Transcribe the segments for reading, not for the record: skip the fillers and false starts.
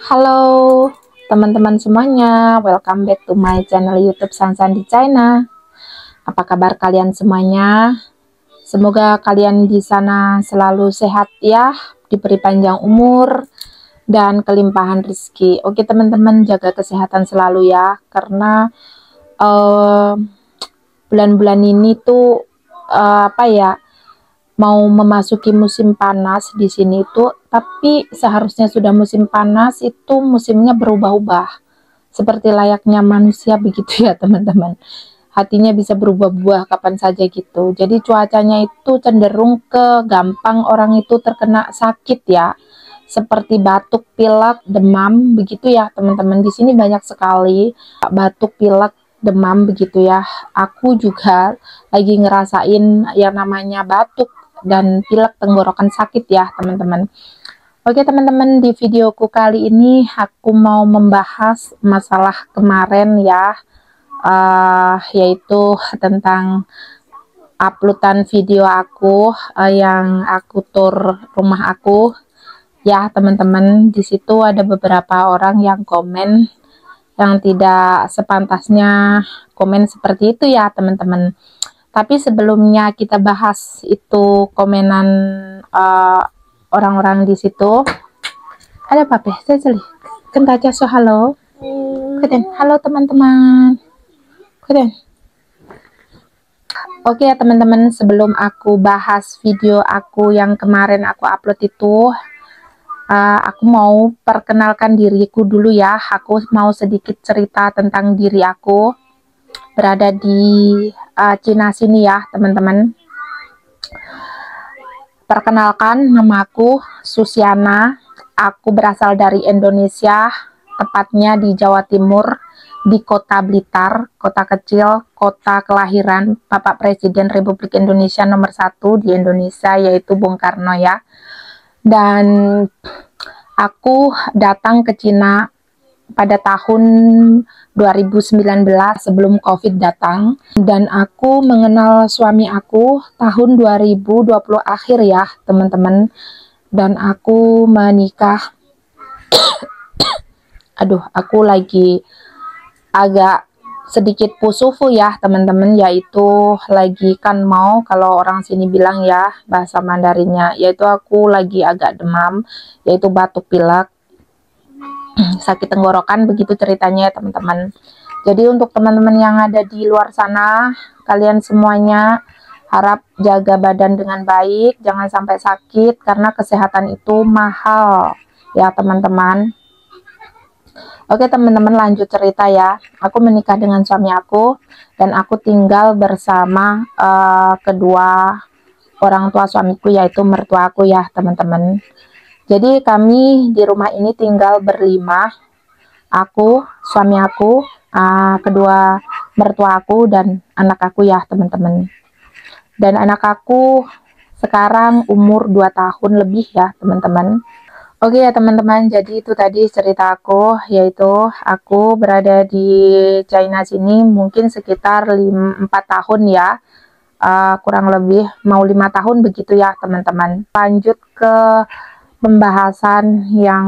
Halo teman-teman semuanya, welcome back to my channel YouTube Sansan di China. Apa kabar kalian semuanya? Semoga kalian di sana selalu sehat ya, diberi panjang umur dan kelimpahan rezeki. Oke teman-teman, jaga kesehatan selalu ya, karena bulan-bulan ini tuh mau memasuki musim panas di sini tuh, tapi seharusnya sudah musim panas itu musimnya berubah-ubah. Seperti layaknya manusia begitu ya teman-teman. Hatinya bisa berubah-ubah kapan saja gitu. Jadi cuacanya itu cenderung ke gampang orang itu terkena sakit ya. Seperti batuk, pilek, demam begitu ya teman-teman. Di sini banyak sekali batuk, pilek, demam begitu ya. Aku juga lagi ngerasain yang namanya batuk dan pilek, tenggorokan sakit ya teman-teman. Oke teman-teman, di videoku kali ini aku mau membahas masalah kemarin ya, yaitu tentang uploadan video aku yang aku tur rumah aku ya teman-teman. Di situ ada beberapa orang yang komen yang tidak sepantasnya komen seperti itu ya teman-teman. Tapi sebelumnya kita bahas itu komenan orang-orang di situ. Ada pape, saya celi. Kentaja so halo. Keden, halo teman-teman. Keden. Oke ya teman-teman, sebelum aku bahas video aku yang kemarin aku upload itu, aku mau perkenalkan diriku dulu ya. Aku mau sedikit cerita tentang diri aku. Berada di Cina sini ya teman-teman. Perkenalkan, nama aku Susiana. Aku berasal dari Indonesia, tepatnya di Jawa Timur, di Kota Blitar, kota kecil, kota kelahiran Bapak Presiden Republik Indonesia nomor 1 di Indonesia, yaitu Bung Karno ya. Dan aku datang ke Cina pada tahun 2019 sebelum COVID datang, dan aku mengenal suami aku tahun 2020 akhir ya teman-teman, dan aku menikah. Aduh, aku lagi agak sedikit pusufu ya teman-teman, yaitu lagi kan mau, kalau orang sini bilang ya bahasa Mandarinnya, yaitu aku lagi agak demam, yaitu batuk pilek, sakit tenggorokan begitu ceritanya ya teman-teman. Jadi untuk teman-teman yang ada di luar sana, kalian semuanya harap jaga badan dengan baik, jangan sampai sakit, karena kesehatan itu mahal ya teman-teman. Oke teman-teman, lanjut cerita ya. Aku menikah dengan suami aku dan aku tinggal bersama kedua orang tua suamiku, yaitu mertua aku ya teman-teman. Jadi kami di rumah ini tinggal berlima, aku, suami aku, kedua mertua aku, dan anak aku ya teman-teman. Dan anak aku sekarang umur 2 tahun lebih ya teman-teman. Oke ya teman-teman, jadi itu tadi cerita aku, yaitu aku berada di China sini mungkin sekitar 4 tahun ya, kurang lebih mau 5 tahun begitu ya teman-teman. Lanjut ke pembahasan yang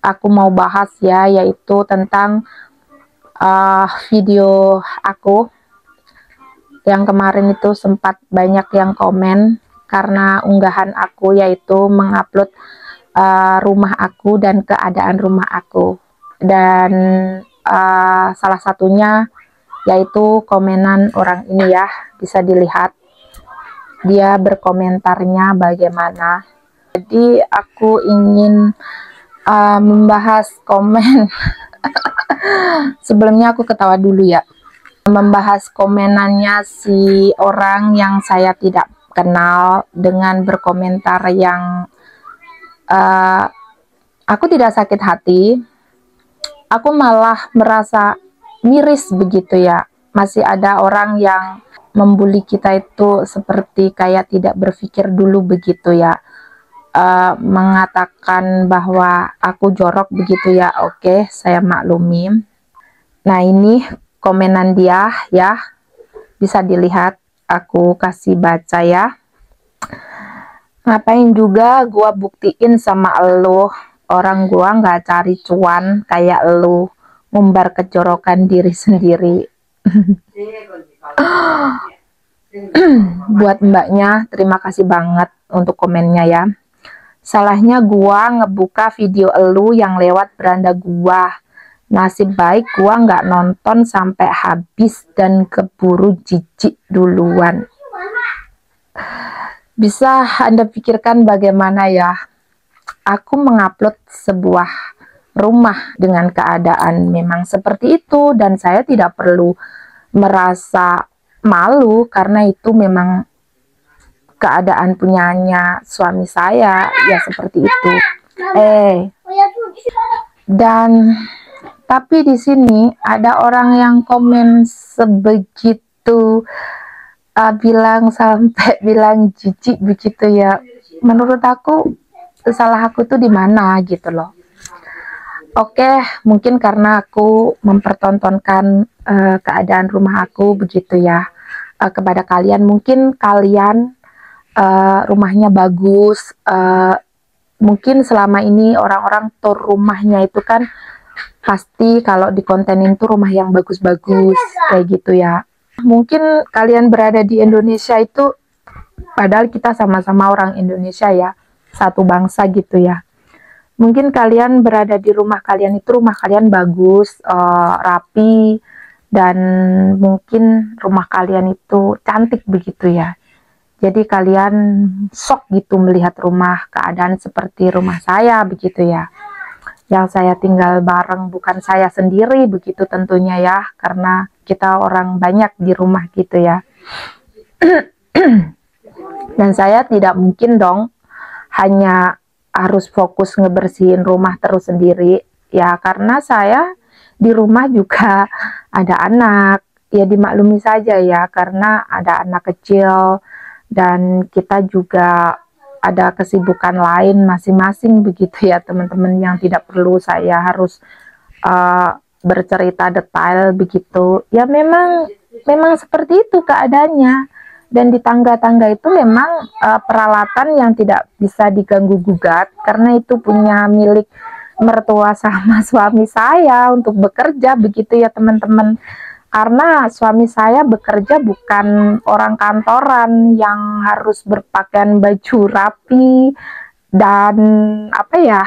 aku mau bahas ya, yaitu tentang video aku yang kemarin itu sempat banyak yang komen karena unggahan aku, yaitu mengupload rumah aku dan keadaan rumah aku. Dan salah satunya yaitu komenan orang ini ya, bisa dilihat dia berkomentarnya bagaimana. Jadi aku ingin membahas komen. Sebelumnya aku ketawa dulu ya, membahas komenannya si orang yang saya tidak kenal dengan berkomentar yang aku tidak sakit hati, aku malah merasa miris begitu ya. Masih ada orang yang membuli kita itu seperti kayak tidak berpikir dulu begitu ya, mengatakan bahwa aku jorok begitu ya. Oke, saya maklumi. Nah ini komenan dia ya, bisa dilihat, aku kasih baca ya. Ngapain juga gua buktiin sama elu, orang gua nggak cari cuan kayak elu, ngumbar kejorokan diri sendiri. Buat mbaknya, terima kasih banget untuk komennya ya. Salahnya gua ngebuka video elu yang lewat beranda gua. Nasib baik gua nggak nonton sampai habis dan keburu jijik duluan. Bisa Anda pikirkan bagaimana ya, aku mengupload sebuah rumah dengan keadaan memang seperti itu, dan saya tidak perlu merasa malu karena itu memang keadaan punyanya suami saya, ya seperti itu. Dan tapi di sini ada orang yang komen sebegitu, bilang sampai bilang jijik begitu ya. Menurut aku salah aku tuh di mana gitu loh. Oke, mungkin karena aku mempertontonkan keadaan rumah aku begitu ya kepada kalian. Mungkin kalian rumahnya bagus, mungkin selama ini orang-orang tur rumahnya itu kan pasti kalau di kontenin tuh rumah yang bagus-bagus kayak gitu ya. Mungkin kalian berada di Indonesia itu, padahal kita sama-sama orang Indonesia ya, satu bangsa gitu ya. Mungkin kalian berada di rumah kalian itu, rumah kalian bagus, rapi, dan mungkin rumah kalian itu cantik begitu ya. Jadi kalian shock gitu melihat rumah keadaan seperti rumah saya begitu ya. Yang saya tinggal bareng bukan saya sendiri begitu tentunya ya, karena kita orang banyak di rumah gitu ya. Dan saya tidak mungkin dong hanya harus fokus ngebersihin rumah terus sendiri ya, karena saya di rumah juga ada anak ya, dimaklumi saja ya, karena ada anak kecil dan kita juga ada kesibukan lain masing-masing begitu ya teman-teman, yang tidak perlu saya harus bercerita detail begitu ya. Memang seperti itu keadaannya, dan di tangga-tangga itu memang peralatan yang tidak bisa diganggu gugat karena itu punya milik mertua sama suami saya untuk bekerja begitu ya teman-teman. Karena suami saya bekerja bukan orang kantoran yang harus berpakaian baju rapi dan apa ya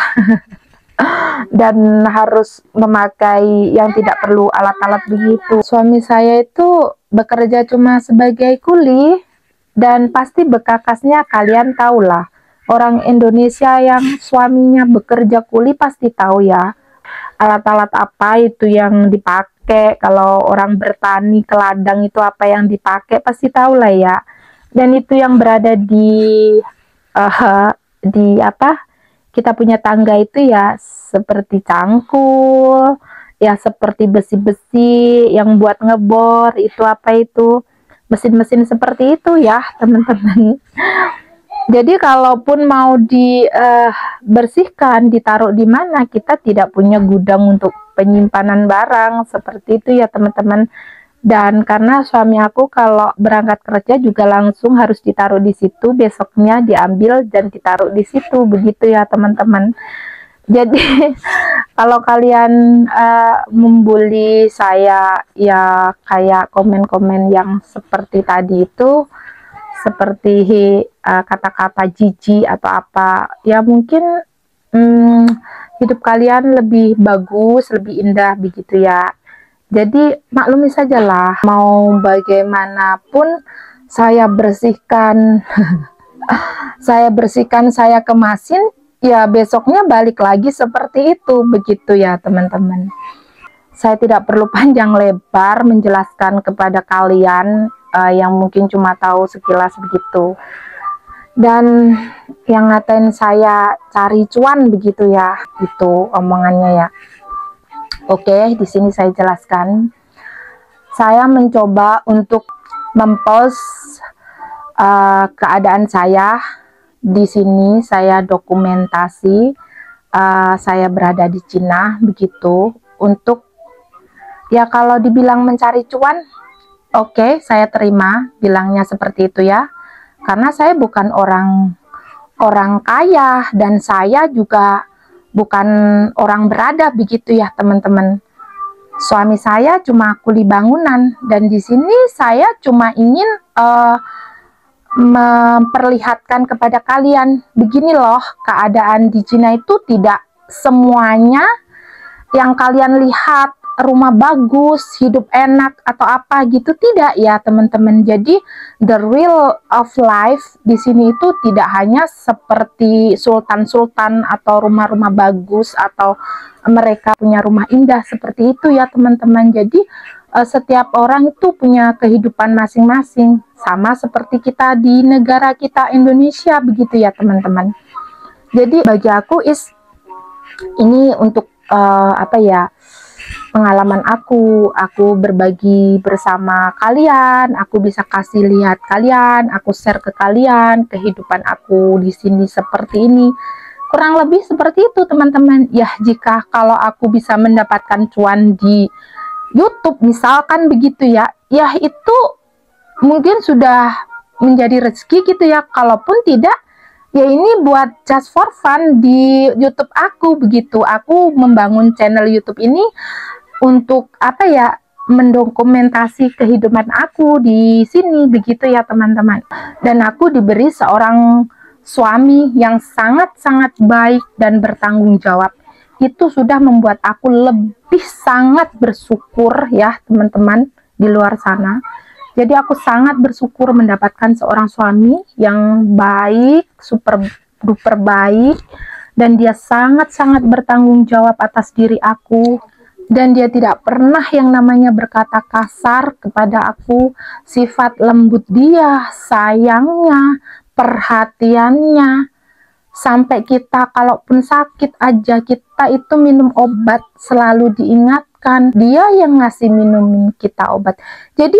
dan harus memakai yang tidak perlu alat-alat begitu. Suami saya itu bekerja cuma sebagai kuli, dan pasti bekakasnya kalian tahulah. Orang Indonesia yang suaminya bekerja kuli pasti tahu ya alat-alat apa itu yang dipakai. Kalau orang bertani ke ladang itu apa yang dipakai pasti tahu lah ya. Dan itu yang berada di apa, kita punya tangga itu ya seperti cangkul ya, seperti besi-besi yang buat ngebor itu, apa itu, mesin-mesin seperti itu ya teman-teman. Jadi kalaupun mau dibersihkan, ditaruh di mana, kita tidak punya gudang untuk penyimpanan barang seperti itu ya teman-teman. Dan karena suami aku kalau berangkat kerja juga langsung harus ditaruh di situ, besoknya diambil dan ditaruh di situ begitu ya teman-teman. Jadi kalau kalian membuli saya ya kayak komen-komen yang seperti tadi itu, seperti kata-kata jijik atau apa ya, mungkin hidup kalian lebih bagus, lebih indah begitu ya. Jadi maklumi sajalah, mau bagaimanapun saya bersihkan saya kemasin ya, besoknya balik lagi seperti itu begitu ya teman-teman. Saya tidak perlu panjang lebar menjelaskan kepada kalian yang mungkin cuma tahu sekilas begitu. Dan yang ngatain saya cari cuan begitu ya, itu omongannya ya. Oke, di sini saya jelaskan. Saya mencoba untuk mempost keadaan saya di sini. Saya dokumentasi saya berada di Cina begitu, untuk ya kalau dibilang mencari cuan, oke, saya terima bilangnya seperti itu ya, karena saya bukan orang orang kaya, dan saya juga bukan orang beradab begitu ya teman-teman. Suami saya cuma kuli bangunan, dan di sini saya cuma ingin memperlihatkan kepada kalian, begini loh keadaan di Cina itu. Tidak semuanya yang kalian lihat rumah bagus, hidup enak atau apa gitu, tidak ya teman-teman. Jadi the real of life di sini itu tidak hanya seperti sultan-sultan atau rumah-rumah bagus atau mereka punya rumah indah seperti itu ya teman-teman. Jadi setiap orang itu punya kehidupan masing-masing, sama seperti kita di negara kita Indonesia begitu ya teman-teman. Jadi bagi aku ini untuk apa ya, pengalaman aku berbagi bersama kalian, aku bisa kasih lihat kalian, aku share ke kalian kehidupan aku di sini seperti ini. Kurang lebih seperti itu teman-teman. Ya, jika kalau aku bisa mendapatkan cuan di YouTube misalkan begitu ya, ya itu mungkin sudah menjadi rezeki gitu ya. Kalaupun tidak, ya ini buat just for fun di YouTube aku begitu. Aku membangun channel YouTube ini untuk apa ya, mendokumentasi kehidupan aku di sini begitu ya teman-teman. Dan aku diberi seorang suami yang sangat-sangat baik dan bertanggung jawab. Itu sudah membuat aku lebih sangat bersyukur ya teman-teman di luar sana. Jadi aku sangat bersyukur mendapatkan seorang suami yang baik, super duper baik, dan dia sangat-sangat bertanggung jawab atas diri aku. Dan dia tidak pernah yang namanya berkata kasar kepada aku. Sifat lembut dia, sayangnya, perhatiannya, sampai kita kalaupun sakit aja, kita itu minum obat selalu diingatkan. Dia yang ngasih minumin kita obat. Jadi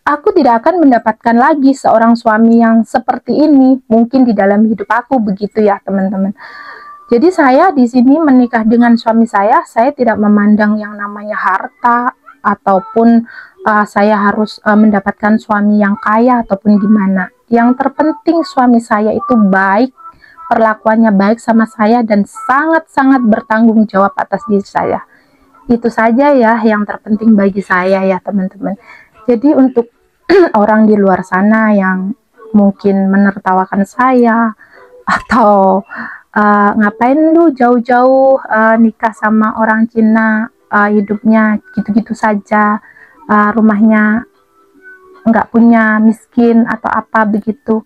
aku tidak akan mendapatkan lagi seorang suami yang seperti ini mungkin di dalam hidup aku begitu ya teman-teman. Jadi saya di sini menikah dengan suami saya tidak memandang yang namanya harta ataupun saya harus mendapatkan suami yang kaya ataupun gimana. Yang terpenting suami saya itu baik, perlakuannya baik sama saya dan sangat-sangat bertanggung jawab atas diri saya. Itu saja ya yang terpenting bagi saya ya teman-teman. Jadi untuk orang di luar sana yang mungkin menertawakan saya atau ngapain lu jauh-jauh nikah sama orang Cina, hidupnya gitu-gitu saja, rumahnya nggak punya, miskin atau apa begitu,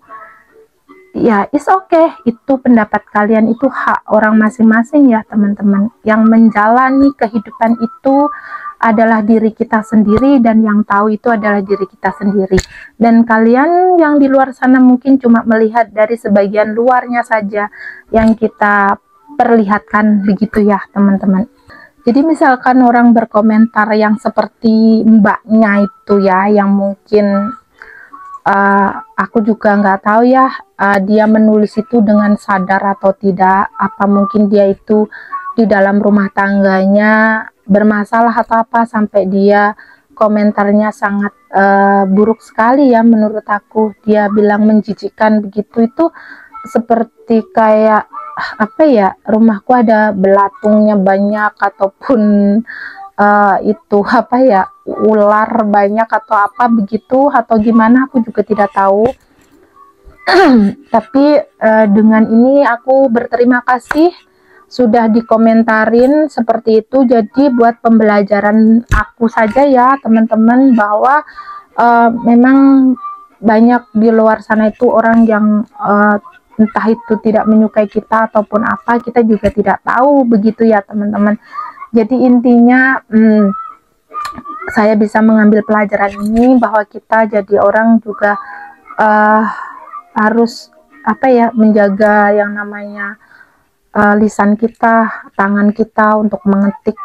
ya it's okay, itu pendapat kalian, itu hak orang masing-masing ya teman-teman. Yang menjalani kehidupan itu adalah diri kita sendiri, dan yang tahu itu adalah diri kita sendiri. Dan kalian yang di luar sana mungkin cuma melihat dari sebagian luarnya saja yang kita perlihatkan begitu ya teman-teman. Jadi misalkan orang berkomentar yang seperti mbaknya itu ya, yang mungkin aku juga nggak tahu ya, dia menulis itu dengan sadar atau tidak, apa mungkin dia itu di dalam rumah tangganya bermasalah atau apa sampai dia komentarnya sangat buruk sekali ya menurut aku. Dia bilang menjijikkan begitu, itu seperti kayak apa ya, rumahku ada belatungnya banyak ataupun itu apa ya, ular banyak atau apa begitu atau gimana, aku juga tidak tahu. Tapi dengan ini aku berterima kasih sudah dikomentarin seperti itu. Jadi buat pembelajaran aku saja ya teman-teman, bahwa memang banyak di luar sana itu orang yang entah itu tidak menyukai kita ataupun apa, kita juga tidak tahu begitu ya teman-teman. Jadi intinya saya bisa mengambil pelajaran ini, bahwa kita jadi orang juga harus apa ya, menjaga yang namanya lisan kita, tangan kita untuk mengetik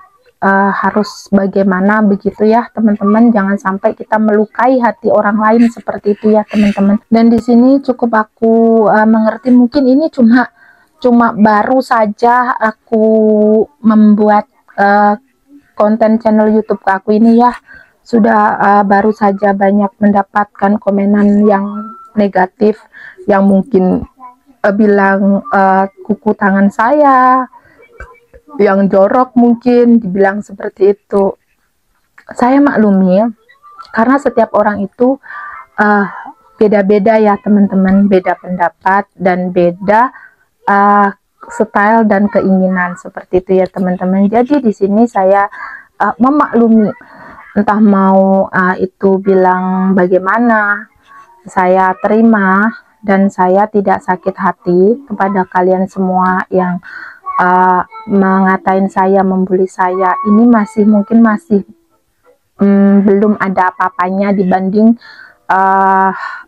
harus bagaimana begitu ya teman-teman. Jangan sampai kita melukai hati orang lain seperti itu ya teman-teman. Dan di sini cukup aku mengerti, mungkin ini cuma baru saja aku membuat konten channel YouTube aku ini ya, sudah baru saja banyak mendapatkan komenan yang negatif, yang mungkin bilang kuku tangan saya yang jorok, mungkin dibilang seperti itu. Saya maklumi karena setiap orang itu beda-beda ya teman-teman, beda pendapat dan beda style dan keinginan seperti itu ya teman-teman. Jadi di sini saya memaklumi, entah mau itu bilang bagaimana, saya terima dan saya tidak sakit hati kepada kalian semua yang mengatain saya, membuli saya. Ini masih mungkin masih belum ada apa-apanya dibanding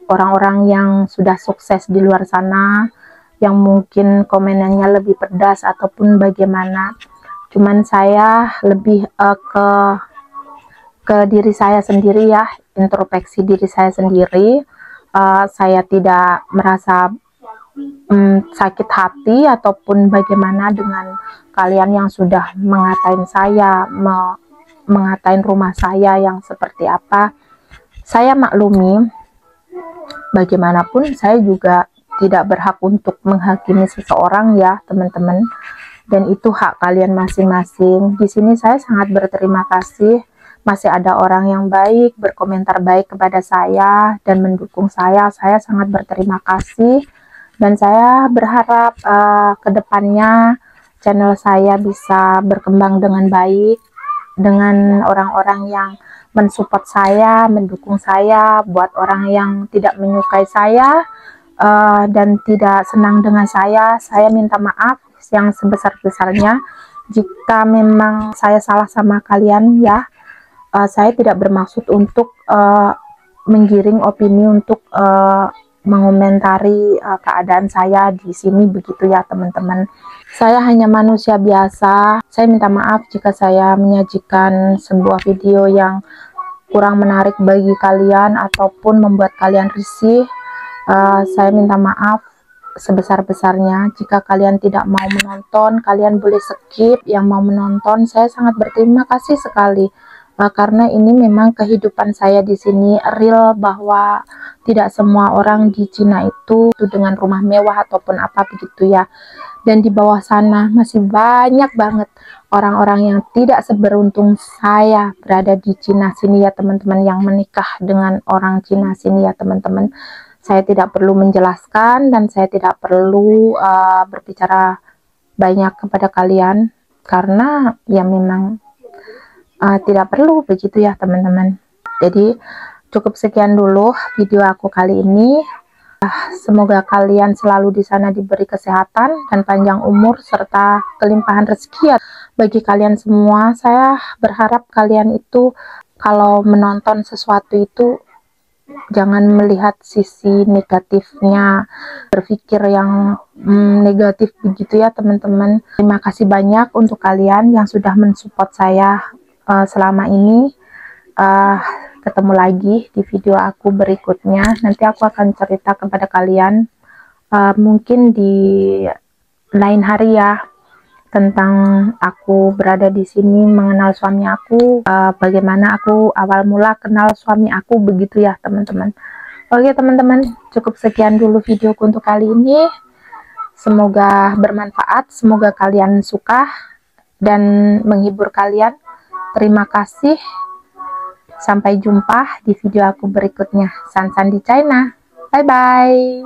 orang-orang yang sudah sukses di luar sana, yang mungkin komenannya lebih pedas ataupun bagaimana. Cuman saya lebih ke diri saya sendiri ya, introspeksi diri saya sendiri. Saya tidak merasa sakit hati ataupun bagaimana dengan kalian yang sudah mengatain saya, mengatain rumah saya yang seperti apa. Saya maklumi, bagaimanapun saya juga tidak berhak untuk menghakimi seseorang ya teman-teman, dan itu hak kalian masing-masing. Di sini saya sangat berterima kasih masih ada orang yang baik, berkomentar baik kepada saya dan mendukung saya. Saya sangat berterima kasih, dan saya berharap kedepannya channel saya bisa berkembang dengan baik, dengan orang-orang yang mensupport saya, mendukung saya. Buat orang yang tidak menyukai saya dan tidak senang dengan saya minta maaf yang sebesar-besarnya jika memang saya salah sama kalian ya. Saya tidak bermaksud untuk menggiring opini, untuk mengomentari keadaan saya di sini begitu ya teman-teman. Saya hanya manusia biasa. Saya minta maaf jika saya menyajikan sebuah video yang kurang menarik bagi kalian ataupun membuat kalian risih. Saya minta maaf sebesar-besarnya. Jika kalian tidak mau menonton, kalian boleh skip. Yang mau menonton, saya sangat berterima kasih sekali. Karena ini memang kehidupan saya di sini real, bahwa tidak semua orang di Cina itu dengan rumah mewah ataupun apa begitu ya. Dan di bawah sana masih banyak banget orang-orang yang tidak seberuntung saya berada di Cina sini ya teman-teman, yang menikah dengan orang Cina sini ya teman-teman. Saya tidak perlu menjelaskan dan saya tidak perlu berbicara banyak kepada kalian, karena ya memang tidak perlu begitu ya teman-teman. Jadi cukup sekian dulu video aku kali ini. Semoga kalian selalu di sana diberi kesehatan dan panjang umur serta kelimpahan rezeki ya bagi kalian semua. Saya berharap kalian itu kalau menonton sesuatu itu jangan melihat sisi negatifnya, berpikir yang negatif begitu ya teman-teman. Terima kasih banyak untuk kalian yang sudah mensupport saya selama ini. Ketemu lagi di video aku berikutnya. Nanti aku akan cerita kepada kalian mungkin di lain hari ya, tentang aku berada di sini, mengenal suami aku, bagaimana aku awal mula kenal suami aku begitu ya teman-teman. Oke teman-teman, cukup sekian dulu videoku untuk kali ini. Semoga bermanfaat, semoga kalian suka dan menghibur kalian. Terima kasih. Sampai jumpa di video aku berikutnya. San San di China. Bye bye.